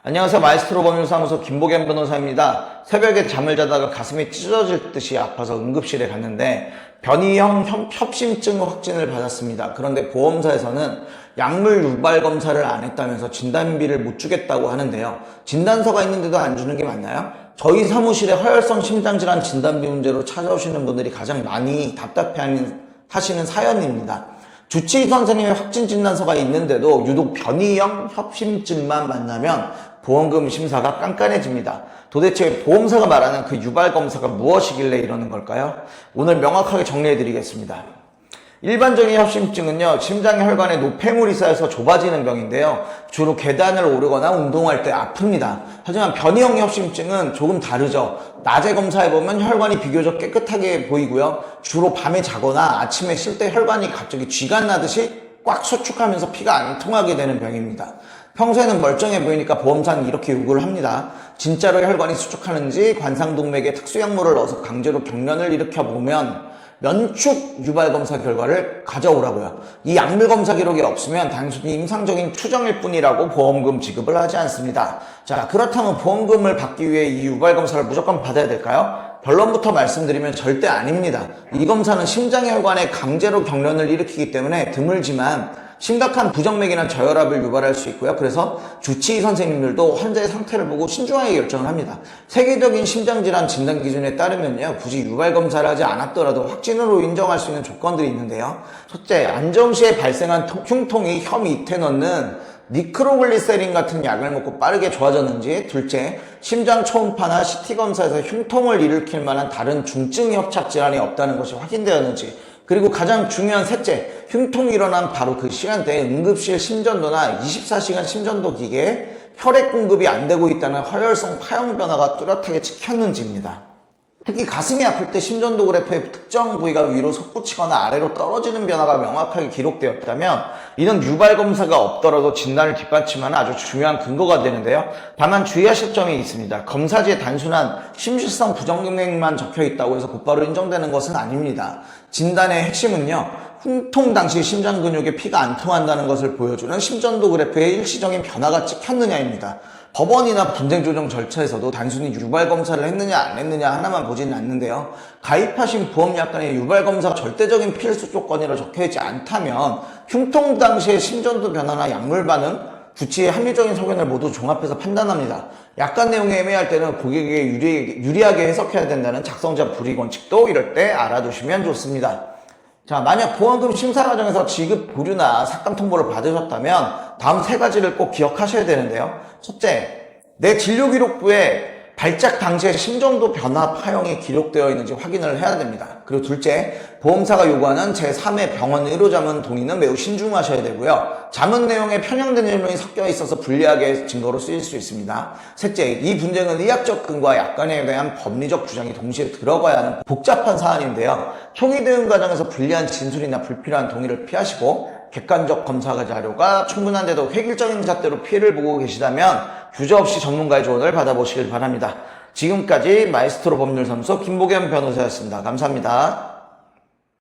안녕하세요. 마에스트로 법률사무소 김보겸 변호사입니다. 새벽에 잠을 자다가 가슴이 찢어질 듯이 아파서 응급실에 갔는데 변이형 협심증 확진을 받았습니다. 그런데 보험사에서는 약물 유발 검사를 안 했다면서 진단비를 못 주겠다고 하는데요. 진단서가 있는데도 안 주는 게 맞나요? 저희 사무실에 허혈성 심장질환 진단비 문제로 찾아오시는 분들이 가장 많이 답답해하시는 사연입니다. 주치의 선생님의 확진 진단서가 있는데도 유독 변이형 협심증만 만나면 보험금 심사가 깐깐해집니다. 도대체 보험사가 말하는 그 유발검사가 무엇이길래 이러는 걸까요? 오늘 명확하게 정리해드리겠습니다. 일반적인 협심증은요, 심장의 혈관에 노폐물이 쌓여서 좁아지는 병인데요. 주로 계단을 오르거나 운동할 때 아픕니다. 하지만 변이형 협심증은 조금 다르죠. 낮에 검사해보면 혈관이 비교적 깨끗하게 보이고요. 주로 밤에 자거나 아침에 쉴 때 혈관이 갑자기 쥐가 나듯이 꽉 수축하면서 피가 안 통하게 되는 병입니다. 평소에는 멀쩡해 보이니까 보험사는 이렇게 요구를 합니다. 진짜로 혈관이 수축하는지 관상동맥에 특수약물을 넣어서 강제로 경련을 일으켜보면 면축 유발검사 결과를 가져오라고요. 이 약물검사 기록이 없으면 단순히 임상적인 추정일 뿐이라고 보험금 지급을 하지 않습니다. 자, 그렇다면 보험금을 받기 위해 이 유발검사를 무조건 받아야 될까요? 결론부터 말씀드리면 절대 아닙니다. 이 검사는 심장의 혈관에 강제로 경련을 일으키기 때문에 드물지만 심각한 부정맥이나 저혈압을 유발할 수 있고요. 그래서 주치의 선생님들도 환자의 상태를 보고 신중하게 결정을 합니다. 세계적인 심장질환 진단 기준에 따르면요, 굳이 유발검사를 하지 않았더라도 확진으로 인정할 수 있는 조건들이 있는데요. 첫째, 안정시에 발생한 흉통이 혀 밑에 넣는 니크로글리세린 같은 약을 먹고 빠르게 좋아졌는지. 둘째, 심장 초음파나 CT 검사에서 흉통을 일으킬 만한 다른 중증 협착 질환이 없다는 것이 확인되었는지. 그리고 가장 중요한 셋째, 흉통이 일어난 바로 그 시간대에 응급실 심전도나 24시간 심전도 기계에 혈액 공급이 안 되고 있다는 허혈성 파형 변화가 뚜렷하게 찍혔는지입니다. 특히 가슴이 아플 때 심전도 그래프의 특정 부위가 위로 솟구치거나 아래로 떨어지는 변화가 명확하게 기록되었다면 이는 유발 검사가 없더라도 진단을 뒷받침하는 아주 중요한 근거가 되는데요. 다만 주의하실 점이 있습니다. 검사지에 단순한 심실성 부정맥만 적혀 있다고 해서 곧바로 인정되는 것은 아닙니다. 진단의 핵심은요, 흉통 당시 심장 근육에 피가 안 통한다는 것을 보여주는 심전도 그래프에 일시적인 변화가 찍혔느냐입니다. 법원이나 분쟁조정 절차에서도 단순히 유발검사를 했느냐 안 했느냐 하나만 보지는 않는데요. 가입하신 보험약관에 유발검사가 절대적인 필수 조건이라 적혀있지 않다면 흉통 당시의 심전도 변화나 약물 반응, 주치의 합리적인 소견을 모두 종합해서 판단합니다. 약관 내용이 애매할 때는 고객에게 유리하게 해석해야 된다는 작성자 불이익 원칙도 이럴 때 알아두시면 좋습니다. 자, 만약 보험금 심사 과정에서 지급 보류나 삭감 통보를 받으셨다면 다음 세 가지를 꼭 기억하셔야 되는데요. 첫째, 내 진료기록부에 발작 당시에 심전도 변화 파형이 기록되어 있는지 확인을 해야 됩니다. 그리고 둘째, 보험사가 요구하는 제3의 병원 의료자문 동의는 매우 신중하셔야 되고요. 자문 내용에 편향된 내용이 섞여 있어서 불리하게 증거로 쓰일 수 있습니다. 셋째, 이 분쟁은 의학적 근거와 약관에 대한 법리적 주장이 동시에 들어가야 하는 복잡한 사안인데요. 총의 대응 과정에서 불리한 진술이나 불필요한 동의를 피하시고 객관적 검사 자료가 충분한데도 획일적인 잣대로 피해를 보고 계시다면 주저없이 전문가의 조언을 받아보시길 바랍니다. 지금까지 마에스트로 법률사무소 김보겸 변호사였습니다. 감사합니다.